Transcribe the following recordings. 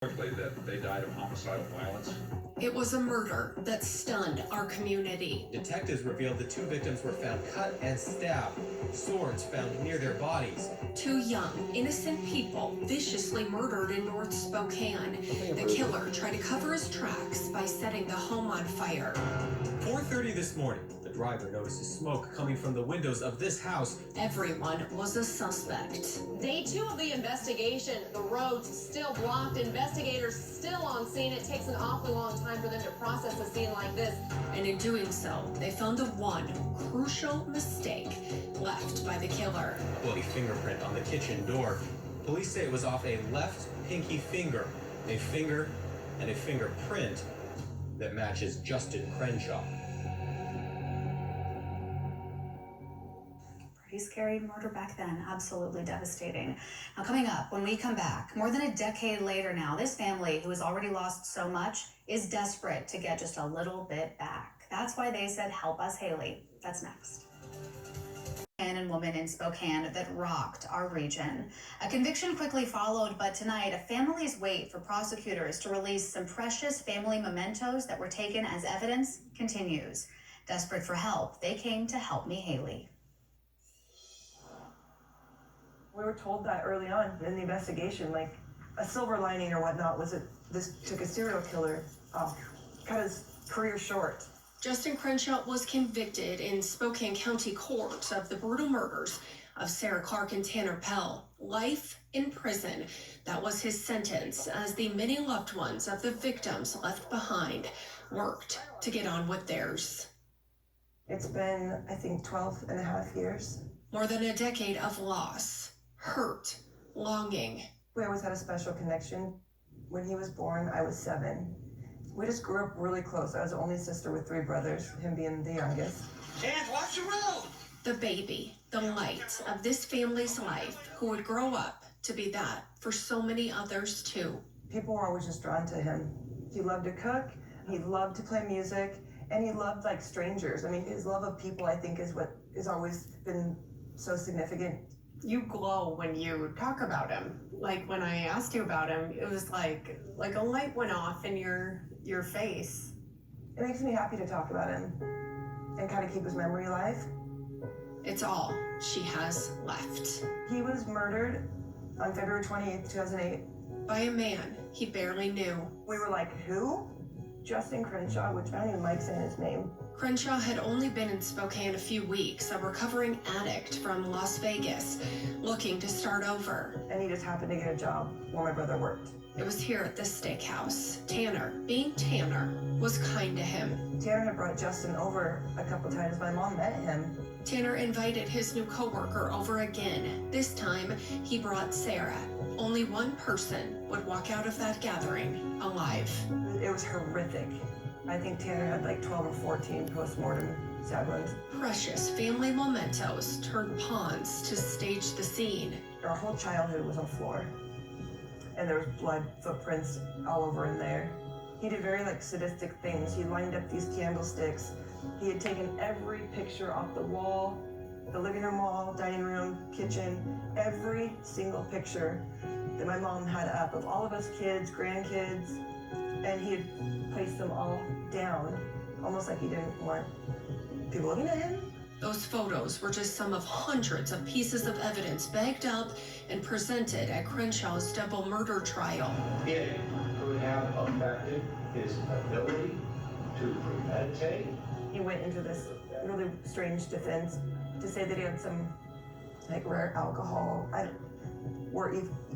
Quickly that they died of homicidal violence. It was a murder that stunned our community. Detectives revealed the two victims were found cut and stabbed, swords found near their bodies. Two young, innocent people viciously murdered in North Spokane. The killer tried to cover his tracks by setting the home on fire. 4:30 this morning, the driver notices smoke coming from the windows of this house. Everyone was a suspect. Day 2 of the investigation. The roads still blocked. Investigators still on scene. It takes an awfully long time for them to process a scene like this. And in doing so, they found the one crucial mistake left by the killer. A bloody fingerprint on the kitchen door. Police say it was off a left pinky finger. A finger and a fingerprint that matches Justin Crenshaw. Pretty scary murder back then, absolutely devastating. Now coming up, when we come back, more than a decade later now, this family, who has already lost so much, is desperate to get just a little bit back. That's why they said, "Help us, Haley." That's next. Man and woman in Spokane that rocked our region. A conviction quickly followed, but tonight, a family's wait for prosecutors to release some precious family mementos that were taken as evidence continues. Desperate for help, they came to Help Me, Haley. We were told that early on in the investigation, like a silver lining or whatnot was that this took a serial killer, cut his career short. Justin Crenshaw was convicted in Spokane County Court of the brutal murders of Sarah Clark and Tanner Pell. Life in prison. That was his sentence, as the many loved ones of the victims left behind worked to get on with theirs. It's been, I think, 12 and a half years. More than a decade of loss, hurt, longing. We always had a special connection. When he was born, I was 7. We just grew up really close. I was the only sister with 3 brothers, him being the youngest. Chance, watch the road! The baby, the light of this family's life, who would grow up to be that for so many others too. People were always just drawn to him. He loved to cook, he loved to play music, and he loved like strangers. I mean, his love of people, I think, is what has always been so significant. You glow when you talk about him. Like when I asked you about him, it was like a light went off in your face. It makes me happy to talk about him and kind of keep his memory alive. It's all she has left. He was murdered on February 28th, 2008. By a man he barely knew. We were like, who? Justin Crenshaw, which I don't even like saying his name. Crenshaw had only been in Spokane a few weeks, a recovering addict from Las Vegas, looking to start over. And he just happened to get a job where my brother worked. It was here at this steakhouse. Tanner, being Tanner, was kind to him. Tanner had brought Justin over a couple times. My mom met him. Tanner invited his new coworker over again. This time, he brought Sarah. Only one person would walk out of that gathering alive. It was horrific. I think Tanner had like 12 or 14 post-mortem sad ones. Precious family mementos turned pawns to stage the scene. Our whole childhood was on the floor. And there was blood footprints all over in there. He did very like sadistic things. He lined up these candlesticks. He had taken every picture off the wall, the living room wall, dining room, kitchen, every single picture that my mom had up of all of us kids, grandkids, and he had placed them all down, almost like he didn't want people looking at him. Those photos were just some of hundreds of pieces of evidence bagged up and presented at Crenshaw's double murder trial. It could have affected his ability to premeditate. He went into this really strange defense to say that he had some like rare alcohol, or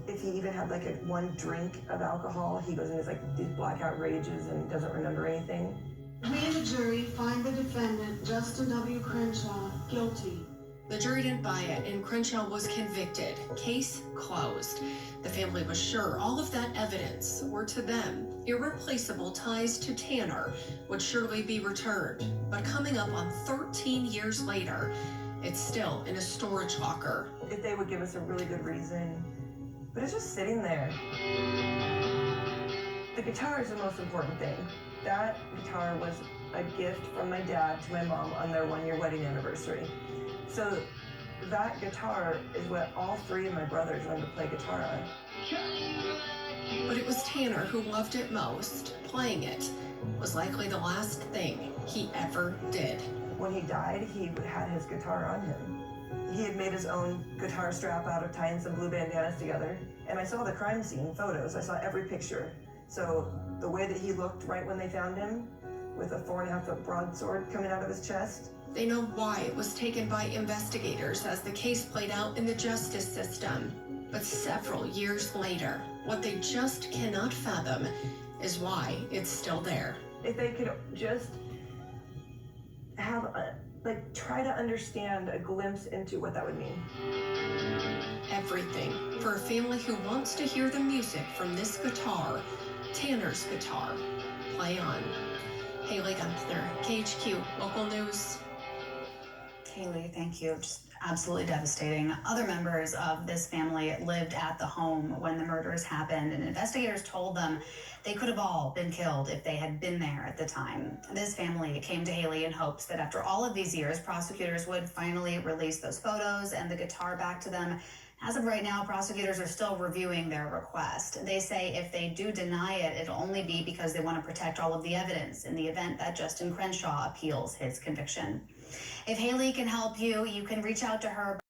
if he even had like one drink of alcohol, he goes into like these blackout rages and doesn't remember anything. We and the jury find the defendant, Justin W. Crenshaw, guilty. The jury didn't buy it, and Crenshaw was convicted. Case closed. The family was sure all of that evidence were, to them, irreplaceable ties to Tanner would surely be returned. But coming up on 13 years later, it's still in a storage locker. If they would give us a really good reason, but it's just sitting there. The guitar is the most important thing. That guitar was a gift from my dad to my mom on their 1-year wedding anniversary. So that guitar is what all 3 of my brothers learned to play guitar on. But it was Tanner who loved it most. Playing it was likely the last thing he ever did. When he died, he had his guitar on him. He had made his own guitar strap out of tying some blue bandanas together. And I saw the crime scene photos. I saw every picture. So the way that he looked right when they found him, with a 4.5-foot broadsword coming out of his chest. They know why it was taken by investigators as the case played out in the justice system. But several years later, what they just cannot fathom is why it's still there. If they could just have try to understand a glimpse into what that would mean. Everything for a family who wants to hear the music from this guitar, Tanner's guitar, play on. Haley Gunther, KHQ, local news. Haley, thank you. Just absolutely devastating. Other members of this family lived at the home when the murders happened, and investigators told them they could have all been killed if they had been there at the time. This family came to Haley in hopes that after all of these years, prosecutors would finally release those photos and the guitar back to them. As of right now, prosecutors are still reviewing their request. They say if they do deny it, it'll only be because they want to protect all of the evidence in the event that Justin Crenshaw appeals his conviction. If Haley can help you, you can reach out to her.